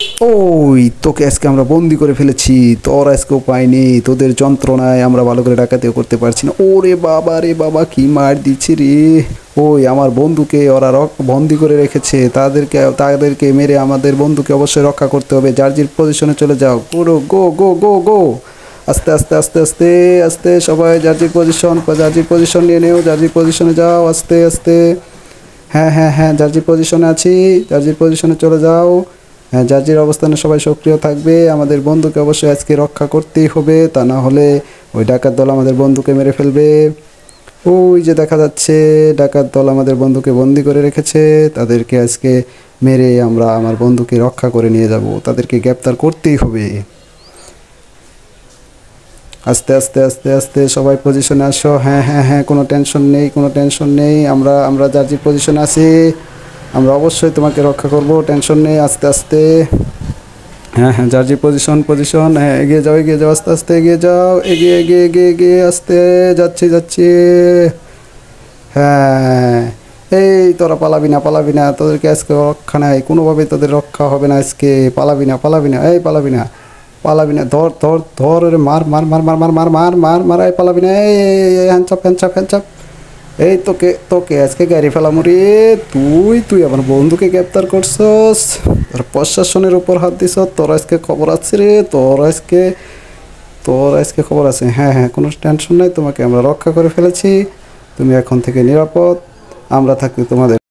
ওই তোকে আজকে আমরা বন্দি করে ফেলেছি, তোর আজকে উপায় নেই, তোদের যন্ত্রণায় আমরা ভালো করে ডাকাতিও করতে পারছি না। ওরে বাবা রে বাবা, কি মার দিচ্ছে রে! ওই আমার বন্ধুকে ওরা বন্দি করে রেখেছে, তাদেরকে মেরে আমাদের বন্ধুকে অবশ্যই রক্ষা করতে হবে। জার্জির পজিশনে চলে যাও, গো গো গো গো গো। আস্তে আস্তে আস্তে আস্তে আস্তে সবাই জার্জির পজিশন নিয়ে নেও, জার্জির পজিশনে যাও আস্তে আস্তে। হ্যাঁ হ্যাঁ হ্যাঁ, জার্জির পজিশনে আছি, জার্জির পজিশনে চলে যাও। হ্যাঁ, জার্জির অবস্থানে সবাই সক্রিয় থাকবে, আমাদের বন্ধুকে অবশ্যই আজকে রক্ষা করতেই হবে, তা না হলে ওই ডাকাত দল আমাদের বন্ধুকে মেরে ফেলবে। ওই যে দেখা যাচ্ছে ডাকাত দল আমাদের বন্ধুকে বন্দি করে রেখেছে, তাদেরকে আজকে মেরে আমরা আমার বন্ধুকে রক্ষা করে নিয়ে যাব, তাদেরকে গ্রেপ্তার করতেই হবে। আস্তে আস্তে আস্তে আস্তে সবাই পজিশনে আসো। হ্যাঁ হ্যাঁ হ্যাঁ, কোনো টেনশন নেই, কোনো টেনশন নেই, আমরা আমরা জার্জির পজিশনে আছি, আমরা অবশ্যই তোমাকে রক্ষা করব, টেনশন নেই। আস্তে আস্তে, হ্যাঁ হ্যাঁ, জার্জি পজিশন, হ্যাঁ এগিয়ে যাও, এগিয়ে যাও, আস্তে আস্তে এগিয়ে যাও, এগিয়ে এগিয়ে এগিয়ে এগিয়ে আস্তে যাচ্ছি যাচ্ছি। হ্যাঁ, এই তোরা পালাবি না, পালাবি না, তোদেরকে আজকে রক্ষা নাই, কোনোভাবেই তোদের রক্ষা হবে না আজকে। পালাবি না, পালাবি না, এই পালাবি না, পালাবি না, ধর ধর ধর, ওরে মার মার মার মার মার মার মার মার মার, এই পালাবি না, এই হ্যান্ডচাপ হ্যান্ডচাপ হ্যান্ডচাপ। এই তোকে তোকে আজকে গাড়ি ফেলাম রে। তুই তুই আমার বন্ধুকে গ্রেপ্তার করছস, তোর প্রশাসনের উপর হাত দিছ, তোর আজকে খবর আছে রে, তোর আজকে খবর আছে। হ্যাঁ হ্যাঁ, কোনো টেনশন নাই, তোমাকে আমরা রক্ষা করে ফেলেছি, তুমি এখন থেকে নিরাপদ, আমরা থাকি তোমাদের